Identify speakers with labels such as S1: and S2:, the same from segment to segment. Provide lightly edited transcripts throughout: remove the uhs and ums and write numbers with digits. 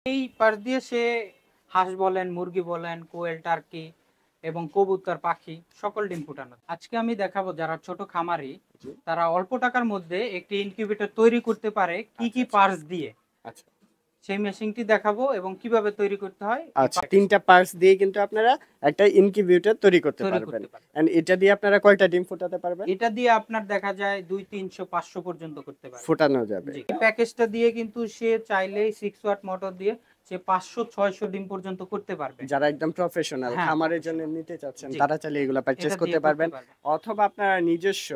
S1: এই পাশ দিয়ে সে হাঁস বলেন, মুরগি বলেন, কোয়েল, টার্কি এবং কবুতর, পাখি সকল ডিম ফুটানো। আজকে আমি দেখাবো যারা ছোট খামারি তারা অল্প টাকার মধ্যে একটি ইনকিউবেটর তৈরি করতে পারে কি কি পার্টস দিয়ে।
S2: আচ্ছা
S1: সেই মেশিনটি দেখাবো এবং কিভাবে তৈরি করতে হয়।
S2: আচ্ছা, তিনটা পার্টস দিয়ে কিন্তু আপনারা একটা ইনকিউবেটর তৈরি করতে পারবেন। এন্ড এটা দিয়ে আপনারা কয়টা ডিম ফোটাতে পারবেন?
S1: এটা দিয়ে আপনার দেখা যায় 2, 300, 500 পর্যন্ত করতে পারবে,
S2: ফোটানো যাবে।
S1: এই প্যাকেজটা দিয়ে কিন্তু সে চাইলেই 6 ওয়াট মোটর দিয়ে সে 500, 600 ডিম পর্যন্ত করতে পারবে।
S2: যারা একদম প্রফেশনাল
S1: হ্যাঁ,
S2: খামারের জন্য নিতে চাচ্ছেন
S1: জি।
S2: তারা চাইলে এগুলা পারচেজ
S1: এটা
S2: করতে
S1: দিয়ে
S2: পারবেন, অথবা আপনারা নিজস্ব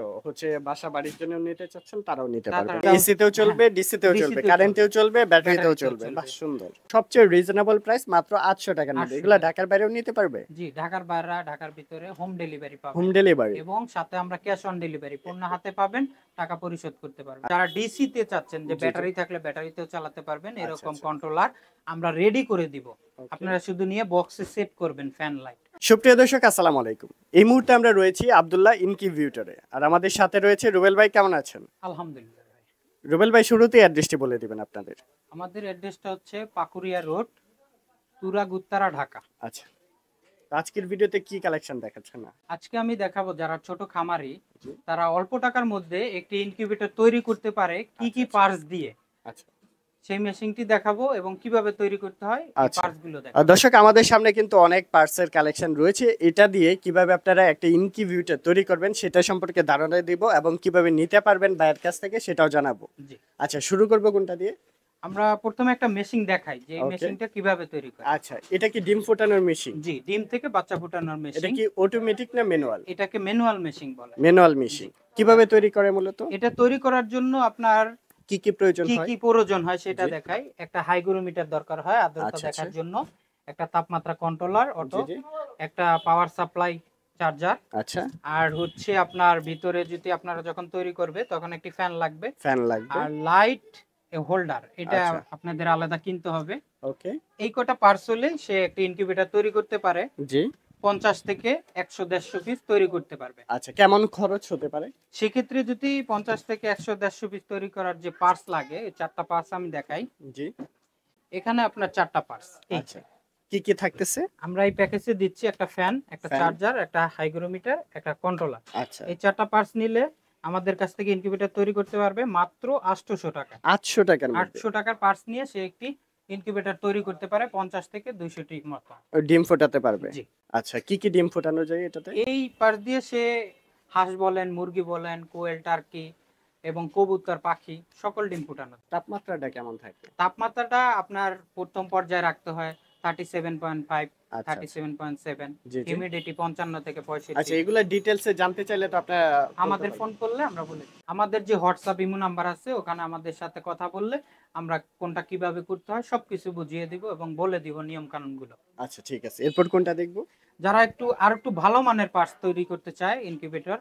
S2: বাসা বাড়ির জন্য নিতে চাচ্ছেন তারাও নিতে পারবেন।
S1: তারা-
S2: এসি তেও চলবে, ডিসি তেও চলবে, কারেন্টেও চলবে, ব্যাটারিতেও চলবে। বাহ, সুন্দর। সবচেয়ে রিজনেবল প্রাইস মাত্র 800 টাকার মধ্যে।
S1: 800
S2: এগুলা ঢাকার বাইরেও নিতে পারবে?
S1: জি, ঢাকার বাইরে, ঢাকার ভিতরে হোম ডেলিভারি পাবেন।
S2: হোম ডেলিভারি
S1: এবং সাথে আমরা ক্যাশ অন ডেলিভারি পণ্য হাতে পাবেন, টাকা পরিশোধ করতে পারবেন। যারা ডিসি তে চাচ্ছেন যে ব্যাটারি থাকলে ব্যাটারিতেও চালাতে পারবেন, এরকম কন্ট্রোলার আমরা রেডি করে দিব। আপনারা শুধু নিয়ে বক্সে সেট করবেন ফ্যান লাইট।
S2: সুপ্রিয় দর্শক, আসসালামু আলাইকুম। এই মুহূর্তে আমরা রয়েছি আব্দুল্লাহ ইনকিউবেটরে, আর আমাদের সাথে রয়েছে রুবেল ভাই। কেমন আছেন?
S1: আলহামদুলিল্লাহ ভাই।
S2: রুবেল ভাই, শুরুতেই অ্যাড্রেসটি বলে দিবেন আপনাদের।
S1: আমাদের অ্যাড্রেসটা হচ্ছে পাকুরিয়া রোড, তুরা গুত্তারা, ঢাকা।
S2: আচ্ছা, আজকের ভিডিওতে কি কালেকশন দেখাচ্ছেন?
S1: আজকে আমি দেখাবো যারা ছোট খামারি তারা অল্প টাকার মধ্যে একটি ইনকিউবেটর তৈরি করতে পারে কি কি পার্টস দিয়ে।
S2: আচ্ছা,
S1: সেই মেশিনটি দেখাবো এবং কিভাবে তৈরি করতে হয় এই পার্টস গুলো দেখাবো।
S2: দর্শক, আমাদের সামনে কিন্তু অনেক পার্টসের কালেকশন রয়েছে। এটা দিয়ে কিভাবে আপনারা একটা ইনকিউবেটর তৈরি করবেন সেটা সম্পর্কে ধারণা দিব, এবং কিভাবে নিতে পারবেন ভাইয়ের কাছ থেকে সেটাও জানাবো।
S1: জি,
S2: আচ্ছা, শুরু করব কোনটা দিয়ে?
S1: আমরা প্রথমে একটা মেশিন দেখাই যে এই মেশিনটা কিভাবে তৈরি করে।
S2: আচ্ছা, এটা কি ডিম ফোটানোর মেশিন?
S1: জি, ডিম থেকে বাচ্চা ফোটানোর
S2: এটা
S1: মেশিন।
S2: কি অটোমেটিক না ম্যানুয়াল?
S1: এটাকে ম্যানুয়াল মেশিন বলে।
S2: Manual machine. কিভাবে তৈরি করে মূলত?
S1: এটা তৈরি করার জন্য আপনার
S2: কি কি প্রয়োজন
S1: কি
S2: হয়?
S1: কি প্রয়োজন হয় সেটা দেখাই। একটা হাইগ্রোমিটার দরকার হয় আর্দ্রতা
S2: আচ্ছা,
S1: দেখার জন্য, একটা তাপমাত্রা কন্ট্রোলার অটো,
S2: জি।
S1: একটা পাওয়ার সাপ্লাই চার্জার,
S2: আচ্ছা,
S1: আর হচ্ছে আপনার ভিতরে যদি আপনারা যখন তৈরি করবে তখন একটি ফ্যান লাগবে,
S2: ফ্যান লাগবে,
S1: আর লাইট হোল্ডার এটা
S2: আচ্ছা।
S1: আপনাদের আলাদা কিনতে হবে।
S2: ওকে,
S1: এই কটা পার্টস হলে সে একটা ইনকিউবেটর তৈরি করতে পারে।
S2: জি।
S1: 50 থেকে 100-150 পিস তৈরি করতে পারবে।
S2: আচ্ছা, কেমন খরচ হতে পারে?
S1: সেক্ষেত্রে যদি 50 থেকে 100-150 পিস তৈরি করার যে পার্টস লাগে, এই চারটা পার্টস আমি দেখাই।
S2: জি।
S1: এখানে আপনার চারটা পার্টস।
S2: আচ্ছা, কি কি থাকতেছে?
S1: আমরা এই প্যাকেজে দিচ্ছি একটা ফ্যান, একটা
S2: ফ্যান,
S1: চার্জার, একটা হাইগ্রোমিটার, একটা কন্ট্রোলার।
S2: আচ্ছা।
S1: এই চারটা পার্টস নিলে আমাদের কাছ থেকে ইনকিউবেটর তৈরি করতে পারবে মাত্র 800 টাকা।
S2: 800 টাকার মধ্যে
S1: 800 টাকার পার্টস নিয়ে সে একটি ইনকিউবেটর তৈরি করতে পারে 50 থেকে 200 টি মতো।
S2: ডিম ফোটাতে পারবে?
S1: জি।
S2: আচ্ছা, কি কি ডিম ফোটানো যায় এটাতে?
S1: এই পার্টস দিয়ে সে হাঁস বলেন, মুরগি বলেন, কোয়েল, টার্কি এবং কবুতর, পাখি সকল ডিম ফুটানো।
S2: তাপমাত্রাটা কেমন থাকে?
S1: তাপমাত্রাটা আপনার প্রথম পর্যায়ে রাখতে হয় 37.5,
S2: আচ্ছা,
S1: 37.7।
S2: জি, জি।
S1: হিউমিডিটি 55 থেকে 65।
S2: আচ্ছা, এগুলা ডিটেইলসে জানতে চাইলে তো আপনারা
S1: আমাদের ফোন করলে আমরা বলে দিই। আমাদের যে হোয়াটসঅ্যাপ ইমো নাম্বার আছে ওখানে আমাদের সাথে কথা বললে আমরা কোনটা কিভাবে করতে হয় সবকিছু বুঝিয়ে দিব এবং বলে দিব নিয়ম কানুন গুলো।
S2: আচ্ছা, ঠিক আছে। এরপর কোনটা দেখবো?
S1: যারা একটু ভালো মানের পার্টস তৈরি করতে চায় ইনকিউবেটর,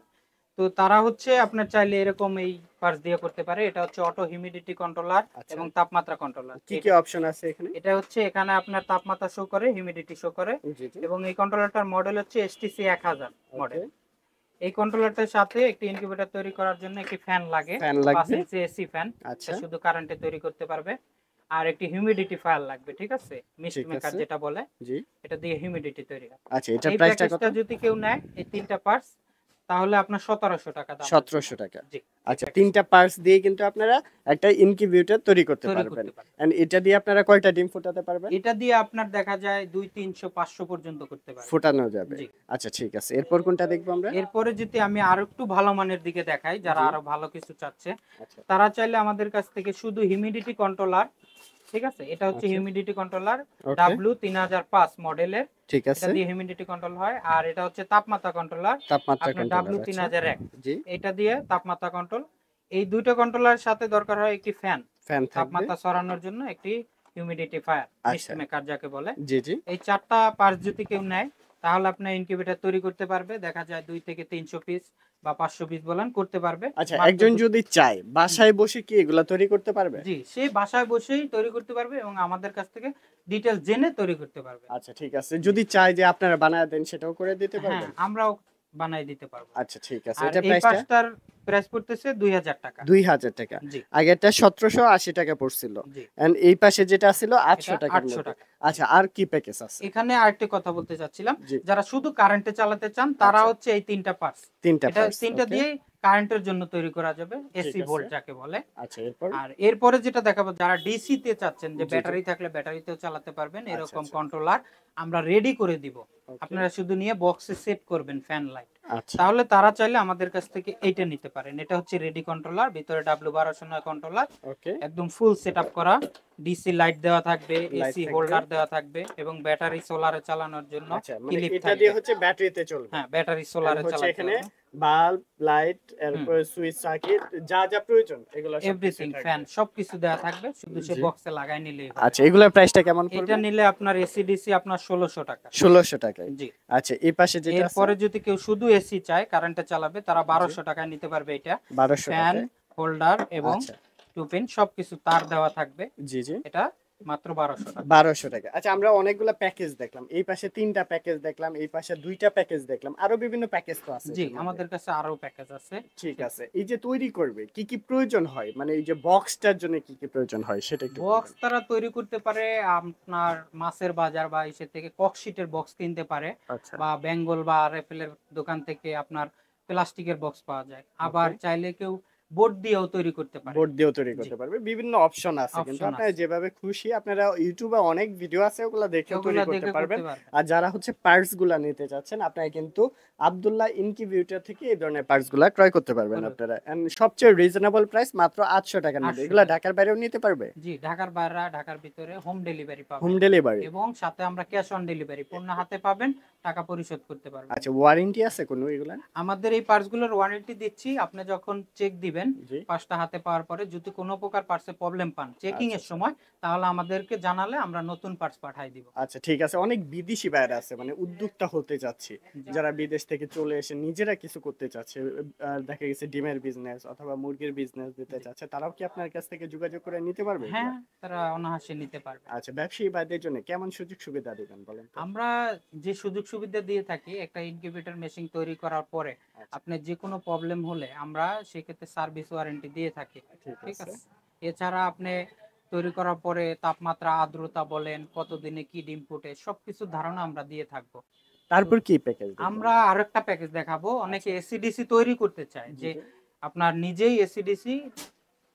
S1: তো তারা হচ্ছে আপনার চাইলে এরকম এই পার্টস দিয়ে করতে পারে। এটা হচ্ছে অটো হিউমিডিটি কন্ট্রোলার এবং তাপমাত্রা কন্ট্রোলার।
S2: কি কি অপশন আছে এখানে?
S1: এটা হচ্ছে এখানে আপনার তাপমাত্রা শো করে, হিউমিডিটি শো করে,
S2: জি, জি।
S1: এবং এই কন্ট্রোলারটার মডেল হচ্ছে STC 1000 মডেল। এই কন্ট্রোলারটার সাথে একটি ইনকিউবেটর তৈরি করার জন্য একটি ফ্যান লাগে, 5 ইঞ্চি এসি ফ্যান।
S2: আচ্ছা,
S1: শুধু কারেন্টে তৈরি করতে পারবে। আর একটি হিউমিডিটি ফায়ার লাগবে, ঠিক আছে, মিস্ট মেকার যেটা বলে,
S2: জি।
S1: এটা দিয়ে হিউমিডিটি তৈরি হয়।
S2: আচ্ছা, এটার
S1: এই
S2: প্রাইসটা কত?
S1: প্যাকেজটা যদি কেউ নেয় এই তিনটা পার্টস, তাহলে আপনার 1700 টাকা দাম।
S2: 1700 টাকা।
S1: জি।
S2: আচ্ছা, তিনটা পার্টস দিয়ে কিন্তু আপনারা একটা ইনকিউবেটর তৈরি করতে পারবেন। এন্ড এটা দিয়ে আপনারা কয়টা ডিম ফোটাতে পারবেন?
S1: এটা দিয়ে আপনার দেখা যায় 2, 300, 500 পর্যন্ত করতে পারবেন।
S2: ফোটানো যাবে।
S1: জি।
S2: আচ্ছা, ঠিক আছে। এরপর কোনটা দেখবো আমরা?
S1: এরপরে যদি আমি আরো একটু ভালো মানের দিকে দেখাই, যারা আরো ভালো কিছু চাচ্ছে
S2: আচ্ছা,
S1: তারা চাইলে আমাদের কাছ থেকে শুধু হিউমিডিটি কন্ট্রোলার, ঠিক আছে, এটা হচ্ছে হিউমিডিটি কন্ট্রোলার W3005 মডেলের।
S2: ঠিক
S1: এটা
S2: আছে।
S1: দিয়ে হিউমিডিটি কন্ট্রোল হয়। আর এটা হচ্ছে তাপমাত্রা কন্ট্রোলার,
S2: তাপমাত্রা
S1: আপনার
S2: কন্ট্রোলার।
S1: W3001।
S2: জি।
S1: এটা দিয়ে তাপমাত্রা কন্ট্রোল। এই দুইটা কন্ট্রোলার সাথে দরকার হয় একটি ফ্যান,
S2: ফ্যান থাকবে।
S1: তাপমাত্রা সরানোর জন্য একটি হিউমিডিটি ফায়ার, মিস্ট
S2: আচ্ছা,
S1: মেকার যাকে বলে।
S2: জি, জি।
S1: এই চারটা পার্টস যদি কেউ নেয় তাহলে আপনার ইনকিউবেটর তৈরি করতে পারবে, দেখা যায় 2 থেকে 300 পিস বা 500 পিস বলেন করতে পারবে।
S2: আচ্ছা, একজন যদি চায় বাসায় বসে কি এগুলা তৈরি করতে পারবে?
S1: জি, সে বাসায় বসেই তৈরি করতে পারবে এবং আমাদের কাছ থেকে ডিটেইলস জেনে তৈরি করতে পারবে।
S2: আচ্ছা, ঠিক আছে। যদি চায় যে আপনারা বানায় দেন সেটাও করে দিতে
S1: হ্যাঁ,
S2: পারবেন?
S1: আমরাও বানাই দিতে পারবো।
S2: আচ্ছা, ঠিক আছে।
S1: আর
S2: এটা
S1: এই
S2: প্রাইসটা?
S1: পাঁচটার প্রাইস পড়তেছে 2000 টাকা।
S2: 2000 টাকা।
S1: জি
S2: আগেরটা 1780 টাকা পড়ছিল।
S1: জি,
S2: এন্ড এই পাশে যেটা ছিল 800
S1: এটা
S2: টাকার
S1: 800
S2: মধ্যে।
S1: টাকা।
S2: আচ্ছা, আর কি প্যাকেজ আছে?
S1: এখানে আরেকটি কথা বলতে চাচ্ছিলাম,
S2: জি।
S1: যারা শুধু কারেন্টে চালাতে চান তারা
S2: আচ্ছা।
S1: হচ্ছে এই 3টা পার্টস,
S2: 3টা
S1: এটা
S2: পার্টস।
S1: 3টা
S2: ওকে।
S1: দিয়েই কারেন্টের জন্য তৈরি করা যাবে,
S2: ঠিক
S1: এসি
S2: আছে।
S1: ভোল্ট যাকে বলে।
S2: আচ্ছা, এরপর?
S1: আর এরপরে যেটা দেখাবো, যারা ডিসি তে চাচ্ছেন যে
S2: জি, জি।
S1: ব্যাটারি থাকলে ব্যাটারিতেও চালাতে পারবেন,
S2: আচ্ছা,
S1: এরকম
S2: আচ্ছা।
S1: কন্ট্রোলার আমরা রেডি করে দিব।
S2: ওকে।
S1: আপনারা শুধু নিয়ে বক্সে সেট করবেন ফ্যান লাইট।
S2: আচ্ছা।
S1: তাহলে তারা চাইলে আমাদের কাছ থেকে এইটা নিতে পারেন। এটা হচ্ছে রেডি কন্ট্রোলার, ভিতরে W1209 কন্ট্রোলার,
S2: ওকে।
S1: একদম ফুল সেটআপ করা। ডিসি লাইট দেওয়া থাকবে,
S2: লাইট
S1: এসি
S2: থাকবে।
S1: হোল্ডার দেওয়া থাকবে এবং ব্যাটারি সোলারে চালানোর জন্য
S2: আচ্ছা, মানে
S1: ক্লিপ
S2: এটা
S1: থাকবে।
S2: দিয়ে হচ্ছে ব্যাটারিতে চলবে।
S1: হ্যাঁ, ব্যাটারি
S2: আর
S1: সোলারে
S2: হচ্ছে
S1: চালাতে
S2: এখানে
S1: পারবে।
S2: বাল্ব, লাইট,
S1: হুম,
S2: এরপর সুইচ, সার্কিট যা যা প্রয়োজন এগুলো সবকিছু
S1: এভরিথিং,
S2: থাকবে।
S1: ফ্যান সবকিছু দেওয়া থাকবে, শুধু সে
S2: জি।
S1: বক্সে লাগাই নিলেই হবে।
S2: আচ্ছা, এগুলোর প্রাইসটা কেমন পড়বে?
S1: এটা নিলে আপনার এসি ডিসি আপনার 1600 টাকা।
S2: 1600 টাকায়।
S1: জি।
S2: আচ্ছা, এই পাশে যেটা আছে?
S1: এরপরে যদি কেউ শুধু এসি চায়, কারেন্টে চালাবে, তারা 1200 টাকায় নিতে পারবে এটা।
S2: 1200
S1: ফ্যান,
S2: টাকায়।
S1: হোল্ডার এবং
S2: আচ্ছা।
S1: টুপিন সবকিছু তার দেওয়া থাকবে।
S2: জি, জি।
S1: এটা মাত্র 1200 টাকা।
S2: 1200 টাকা। আচ্ছা, আমরা অনেকগুলা প্যাকেজ দেখলাম। এই পাশে 3টা প্যাকেজ দেখলাম, এই পাশে 2টা প্যাকেজ দেখলাম। আরো বিভিন্ন প্যাকেজ তো আছে
S1: জি,
S2: এটার মধ্যে।
S1: আমাদের কাছে আরো প্যাকেজ আছে।
S2: ঠিক আছে। এই যে তৈরি করবে কি কি প্রয়োজন হয়? মানে এই যে বক্সটার জন্য কি কি প্রয়োজন হয় সেটা একটু
S1: বক্স
S2: বলবেন।
S1: তারা তৈরি করতে পারে আপনার মাছের বাজার বা ইসে থেকে ককশিটের বক্স কিনতে পারে,
S2: আচ্ছা।
S1: বা বেঙ্গল বা আরএফএল এর দোকান থেকে আপনার প্লাস্টিকের বক্স পাওয়া যায়। আবার
S2: ওকে।
S1: চাইলে কেউ বোর্ড দিয়েও তৈরি করতে পারে।
S2: বোর্ড দিয়েও তৈরি
S1: জি,
S2: করতে পারবে। বিভিন্ন অপশন আছে, কিন্তু
S1: অপশন
S2: আপনারা
S1: আছে,
S2: যেভাবে খুশি আপনারা ইউটিউবে অনেক ভিডিও আছে, ওগুলা দেখেও তৈরি
S1: ওগুলা
S2: করতে
S1: দেখে
S2: পারবেন।
S1: করতে পারবে।
S2: আর যারা হচ্ছে পার্টস গুলা নিতে চাচ্ছেন, আপনারা কিন্তু আব্দুল্লাহ ইনকিউবেটর থেকে এই ধরনের পার্টস গুলা ক্রয় করতে পারবেন আপনারা। এন্ড সবচেয়ে রিজনেবল প্রাইস মাত্র 800 টাকার মধ্যে।
S1: 800
S2: এগুলা
S1: টাকা।
S2: ঢাকার বাইরেও নিতে পারবে।
S1: জি, ঢাকার বাইরে, ঢাকার ভিতরে হোম ডেলিভারি
S2: হোম
S1: পাবেন
S2: ডেলিভারি।
S1: এবং সাথে আমরা ক্যাশ অন ডেলিভারি পণ্য হাতে পাবেন, টাকা পরিশোধ করতে পারবেন।
S2: আচ্ছা, ওয়ারেন্টি আছে কোনো এগুলা?
S1: আমাদের এই পার্টসগুলোর ওয়ারেন্টি দিচ্ছি। আপনি যখন চেক দিবেন,
S2: জি।
S1: পাঁচটা হাতে পাওয়ার পরে যদি কোনো প্রকার পার্টসে প্রবলেম পান চেকিং
S2: আচ্ছা,
S1: এর
S2: আচ্ছা।
S1: সময়, তাহলে আমাদেরকে জানালে আমরা নতুন পার্টস পাঠিয়ে দিব।
S2: আচ্ছা, ঠিক আছে। অনেক বিদেশি ভাইরা আছে, মানে উদ্যোক্তা হতে চাচ্ছে,
S1: জি
S2: যারা বিদেশ থেকে চলে এসে নিজেরা কিছু করতে চাচ্ছে। দেখা গেছে ডিমের বিজনেস অথবা মুরগির বিজনেস দিতে
S1: জি।
S2: চাচ্ছে, তারাও কি আপনার কাছ থেকে যোগাযোগ করে নিতে পারবে
S1: হ্যাঁ,
S2: এগুলা?
S1: তারা অনায়াসে নিতে পারবে।
S2: আচ্ছা, ব্যবসায়ী ভাইদের জন্য কেমন সুযোগ সুবিধা দিবেন বলেন তো?
S1: আমরা যে সুযোগ সুবিধা দিয়ে থাকি, একটা ইনকিউবেটর মেশিন তৈরি করার পরে
S2: আচ্ছা,
S1: আপনার যে কোনো প্রবলেম হলে আমরা সেক্ষেত্রে সার্ভিস ওয়ারেন্টি দিয়ে থাকি।
S2: ঠিক
S1: ঠিক
S2: আছে।
S1: আছে। এছাড়া আপনি তৈরি করার পরে তাপমাত্রা, আর্দ্রতা বলেন, কতদিনে কি ডিম ফুটে, সবকিছুর ধারণা আমরা দিয়ে থাকবো। তো
S2: তারপর কি প্যাকেজ
S1: আমরা
S2: দিবেন?
S1: আরেকটা প্যাকেজ দেখাবো। অনেকে
S2: আচ্ছা।
S1: এসিডিসি তৈরি করতে চায়,
S2: জি,
S1: যে
S2: জি।
S1: আপনার নিজেই এসিডিসি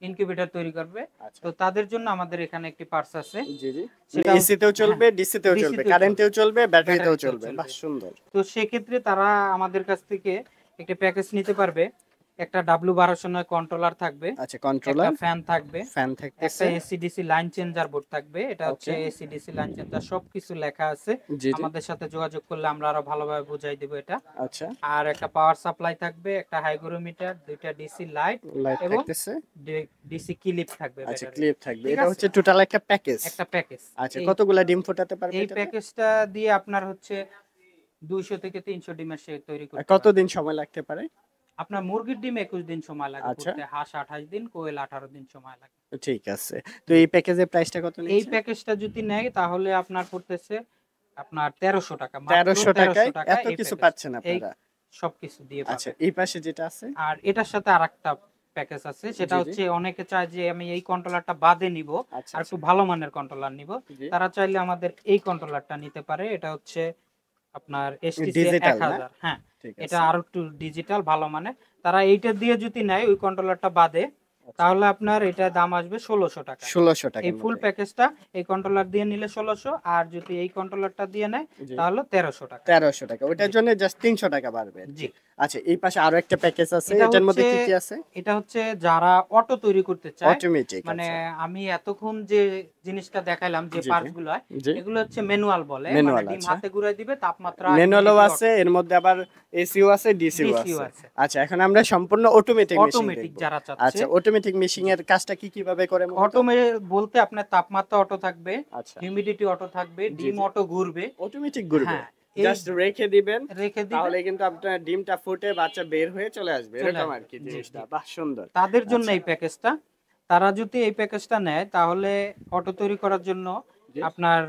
S1: ইনকিউবেটর তৈরি করবে।
S2: আচ্ছা।
S1: তো তাদের জন্য আমাদের এখানে একটি পার্টস আছে।
S2: জি, জি।
S1: সেটা
S2: এসি তেও চলবে,
S1: হ্যাঁ,
S2: ডিসি তেও চলবে,
S1: ডিসিতেও চলবে,
S2: কারেন্টেও চলবে, ব্যাটারিতেও
S1: ব্যাটারিতেও
S2: চলবে। বাহ,
S1: চলবে।
S2: সুন্দর।
S1: তো সেক্ষেত্রে তারা আমাদের কাছ থেকে একটা প্যাকেজ নিতে পারবে। একটা W1209 কন্ট্রোলার থাকবে,
S2: আচ্ছা,
S1: একটা
S2: কন্ট্রোলার,
S1: ফ্যান থাকবে,
S2: ফ্যান
S1: একটা
S2: থাকতেছে।
S1: এসিডিসি লাইন চেঞ্জার বোর্ড থাকবে। এটা হচ্ছে
S2: ওকে।
S1: এসিডিসি লাইন চেঞ্জার, সবকিছু লেখা আছে।
S2: জি, জি।
S1: আমাদের সাথে যোগাযোগ করলে আমরা আরো ভালোভাবে বুঝাই দেব এটা।
S2: আচ্ছা,
S1: আর একটা পাওয়ার সাপ্লাই থাকবে, একটা হাইগ্রোমিটার, দুইটা ডিসি লাইট
S2: লাইট
S1: এবং
S2: থাকতেছে।
S1: ডিসি ক্লিপ থাকবে
S2: আচ্ছা,
S1: ব্যাটারি।
S2: ক্লিপ থাকবে।
S1: ঠিক
S2: এটা
S1: আছে,
S2: হচ্ছে টোটাল একটা প্যাকেজ।
S1: একটা প্যাকেজ।
S2: আচ্ছা,
S1: এই
S2: কতগুলা ডিম ফোটাতে পারবে
S1: এই
S2: এটাতে?
S1: প্যাকেজটা দিয়ে আপনার হচ্ছে 200 থেকে 300 ডিমের সে তৈরি
S2: আর
S1: করতে পারবে।
S2: কতদিন সময় লাগতে পারে?
S1: আপনার মুরগির ডিম 21 দিন সময় লাগে
S2: আচ্ছা,
S1: ফুটতে, হাঁস 28 দিন, কোয়েল 18 দিন সময় লাগে।
S2: ঠিক আছে। তো এই প্যাকেজের প্রাইসটা কত
S1: এই
S2: নিচ্ছে?
S1: প্যাকেজটা যদি নেয় তাহলে আপনার পড়তেছে আপনার 1300 টাকা, মাত্র
S2: 1300 টাকায়
S1: 1300 টাকা
S2: এত
S1: এই
S2: কিছু
S1: প্যাকেজ।
S2: পাচ্ছেন
S1: এই
S2: আপনারা।
S1: সবকিছু দিয়ে
S2: আচ্ছা,
S1: পাবে।
S2: এই পাশে যেটা আছে?
S1: আর এটার সাথে আরেকটা প্যাকেজ আছে, সেটা
S2: জি, জি।
S1: হচ্ছে অনেকে চায় যে আমি এই কন্ট্রোলারটা বাদে নিব,
S2: আচ্ছা,
S1: আর
S2: আচ্ছা।
S1: একটু ভালো মানের কন্ট্রোলার নিব।
S2: জি।
S1: তারা চাইলে আমাদের এই কন্ট্রোলারটা নিতে পারে। এটা হচ্ছে আপনার এসটিসি
S2: ডিজিটাল না?
S1: 1000। হ্যাঁ,
S2: ঠিক
S1: এটা
S2: আছে।
S1: আরো একটু ডিজিটাল ভালো মানে। তারা এইটা দিয়ে যদি নেয় ওই কন্ট্রোলারটা বাদে,
S2: আচ্ছা,
S1: তাহলে আপনার এটা দাম আসবে 1600 টাকা।
S2: 1600
S1: এই
S2: টাকার
S1: ফুল
S2: মধ্যে।
S1: প্যাকেজটা এই কন্ট্রোলার দিয়ে নিলে 1600, আর যদি এই কন্ট্রোলারটা দিয়ে নেয়
S2: জি।
S1: তাহলে 1300 টাকা।
S2: 1300 টাকা। ওটার
S1: জি
S2: জন্য জাস্ট 300 টাকা বাড়বে
S1: জি।
S2: আরকি। আচ্ছা, এই পাশে আরো একটা প্যাকেজ আছে।
S1: এটা
S2: এটার মধ্যে
S1: হচ্ছে
S2: কি কি আছে?
S1: এটা হচ্ছে যারা অটো তৈরি করতে চায়।
S2: অটোমেটিক।
S1: মানে
S2: আচ্ছা।
S1: আমি এতক্ষণ যে জিনিসটা দেখাইলাম, যে
S2: জি, জি।
S1: পার্টস গুলো,
S2: জি।
S1: এগুলো হচ্ছে ম্যানুয়াল বলে। মানে
S2: ম্যানুয়াল।
S1: ডিম
S2: আচ্ছা,
S1: হাতে ঘুরাই দিবে, তাপমাত্রা
S2: ম্যানুয়ালও
S1: ইমিডিয়েটলি
S2: আছে,
S1: অটো,
S2: এর মধ্যে আবার এসিও আছে, ডিসিও
S1: ডিসিও
S2: আছে।
S1: আছে।
S2: আচ্ছা, এখন আমরা সম্পূর্ণ অটোমেটিক মেশিন
S1: অটোমেটিক
S2: দেখব।
S1: যারা চাচ্ছে।
S2: আচ্ছা, অটোমেটিক মেশিং এর কাজটা কি কিভাবে করে মূলত?
S1: অটোমেটিক বলতে আপনার তাপমাত্রা অটো থাকবে,
S2: আচ্ছা।
S1: হিউমিডিটি অটো থাকবে,
S2: জি,
S1: ডিম
S2: জি।
S1: অটো ঘুরবে।
S2: অটোমেটিক ঘুরবে।
S1: হ্যাঁ, এই
S2: জাস্ট রেখে দিবেন,
S1: রেখে দিবে,
S2: তাহলে কিন্তু আপনার ডিমটা ফুটে বাচ্চা বের হয়ে চলে আসবে।
S1: চলে
S2: এরকম
S1: আসবে।
S2: আরকি
S1: জি
S2: জিনিসটা।
S1: জি।
S2: বাহ, সুন্দর।
S1: তাদের জন্য
S2: আচ্ছা।
S1: এই প্যাকেজটা। তারা যদি এই প্যাকেজটা নেয় তাহলে অটো তৈরি করার জন্য
S2: জি।
S1: আপনার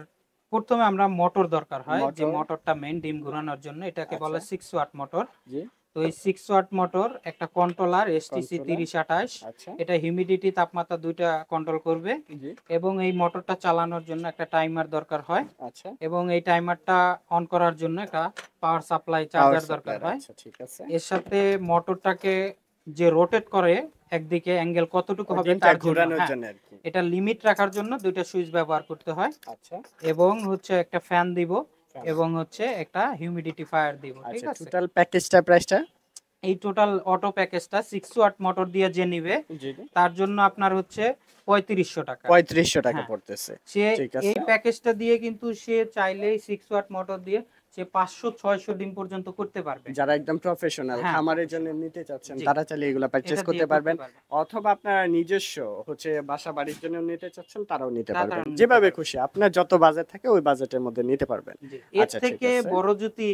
S1: প্রথমে আমরা মোটর দরকার হয়, যে
S2: মোটর।
S1: মোটরটা মেইন ডিম ঘোরানোর জন্য, এটাকে বলে
S2: আচ্ছা।
S1: 6 ওয়াট মোটর।
S2: জি।
S1: তো এই 6 ওয়াট মোটর, একটা কন্ট্রোলার এসটিসি
S2: Controller,
S1: 3028,
S2: আচ্ছা
S1: এটা হিউমিডিটি তাপমাত্রা দুইটা কন্ট্রোল করবে।
S2: জি
S1: এবং এই মোটরটা চালানোর জন্য একটা টাইমার দরকার হয়,
S2: আচ্ছা
S1: এবং এই টাইমারটা অন করার জন্য একটা পাওয়ার সাপ্লাই
S2: পাওয়ার
S1: চার্জার দরকার
S2: সাপ্লাই
S1: হয়।
S2: আচ্ছা ঠিক আছে
S1: এর সাথে মোটরটাকে যে রোটেট করে একদিকে অ্যাঙ্গেল কতটুকু হবে
S2: দিনটা
S1: তার জন্য,
S2: ঘোরানোর
S1: হ্যাঁ,
S2: জন্য আর কি
S1: এটা লিমিট রাখার জন্য দুইটা সুইচ ব্যবহার করতে হয়।
S2: আচ্ছা
S1: এবং হচ্ছে একটা ফ্যান দিব,
S2: Fan।
S1: এবং হচ্ছে একটা হিউমিডিফায়ার দিব, ঠিক
S2: আচ্ছা
S1: আছে।
S2: টোটাল প্যাকেজটা প্রাইসটা
S1: এই টোটাল অটো প্যাকেজটা 6 ওয়াট মোটর দিয়ে যে নিবে
S2: জি
S1: তার জন্য আপনার হচ্ছে 3500 টাকা।
S2: 3500 টাকা
S1: হ্যাঁ।
S2: পড়তেছে
S1: সে
S2: ঠিক
S1: এই
S2: আছে
S1: প্যাকেজটা দিয়ে কিন্তু সে চাইলেই 6 ওয়াট মোটর দিয়ে সে 500-600 ডিম পর্যন্ত করতে পারবে।
S2: যারা একদম প্রফেশনাল
S1: হ্যাঁ,
S2: খামারের জন্য
S1: professional।
S2: নিতে চাচ্ছেন
S1: জি।
S2: তারা চাইলে এগুলা পারচেজ
S1: এটা দিয়ে
S2: করতে পারবেন
S1: পারবে।
S2: অথবা আপনারা নিজস্ব হচ্ছে বাসা বাড়ির জন্য নিতে চাচ্ছেন তারাও নিতে
S1: তারাও
S2: পারবেন
S1: নিতে
S2: যেভাবে
S1: পারবে।
S2: খুশি আপনার যত বাজেট থাকে ওই বাজেটের মধ্যে নিতে পারবেন
S1: জি। এর
S2: আচ্ছা, ঠিক
S1: থেকে
S2: আছে।
S1: বড় যদি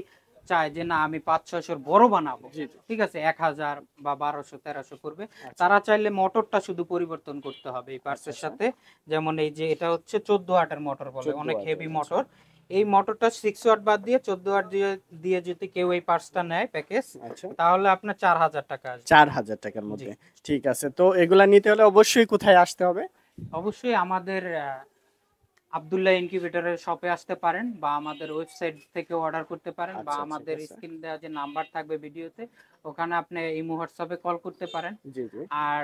S1: চায় যে না আমি 500-600 বড় বানাবো,
S2: জি জি
S1: ঠিক আছে, 1000 বা 1200-1300 করবে,
S2: আচ্ছা।
S1: তারা চাইলে মোটরটা শুধু পরিবর্তন করতে হবে এই পার্টসের
S2: আচ্ছা।
S1: সাথে। যেমন এই যে এটা হচ্ছে 14 ওয়াটের মোটর বলে,
S2: 14
S1: অনেক
S2: ওয়াটের,
S1: হেভি
S2: আচ্ছা।
S1: মোটর। এই মোটরটা 6 ওয়াট বাদ দিয়ে 14 ওয়াট দিয়ে দিয়ে যদি কেউ এই পার্টসটা নেয় প্যাকেজ,
S2: আচ্ছা
S1: তাহলে আপনার 4000 টাকা আসবে।
S2: 4000 টাকার মধ্যে ঠিক আছে তো এগুলা নিতে হলে অবশ্যই কোথায় আসতে হবে
S1: অবশ্যই আমাদের আব্দুল্লাহ ইনকিউবেটরের শপে আসতে পারেন, বা আমাদের ওয়েবসাইট থেকে অর্ডার করতে পারেন, বা
S2: আচ্ছা, ঠিক
S1: আমাদের
S2: আছে।
S1: স্ক্রিন দেওয়া যে নাম্বার থাকবে ভিডিওতে ওখানে আপনি ইমো হোয়াটসঅ্যাপে কল করতে পারেন।
S2: জি জি
S1: আর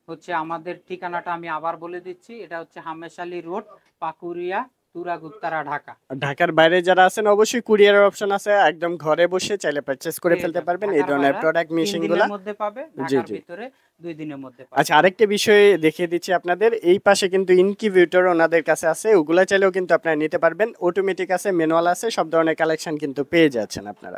S1: হচ্ছে আমাদের ঠিকানাটা আমি আবার বলে দিচ্ছি, এটা হচ্ছে হামেশালী রোড, পাকুরিয়া, তুরাগুপ্তারা, ঢাকা।
S2: ঢাকার বাইরে যারা আছেন অবশ্যই কুরিয়ারের অপশন আছে একদম ঘরে বসে চাইলে পারচেজ করে
S1: পেয়ে
S2: ফেলতে
S1: যাবেন।
S2: পারবেন এই
S1: ঢাকার
S2: ধরনের
S1: বাইরে
S2: প্রোডাক্ট
S1: 3
S2: মেশিন
S1: দিনের
S2: গুলা
S1: মধ্যে পাবে,
S2: জি
S1: ঢাকার
S2: জি
S1: ভিতরে 2 দিনের মধ্যে পাবে।
S2: আচ্ছা আরেকটা বিষয় দেখিয়ে দিচ্ছি আপনাদের এই পাশে কিন্তু ইনকিউবেটর ওনাদের কাছে আছে ওগুলা চাইলেও কিন্তু আপনারা নিতে পারবেন অটোমেটিক আছে ম্যানুয়াল আছে সব ধরনের কালেকশন কিন্তু পেয়ে যাচ্ছেন আপনারা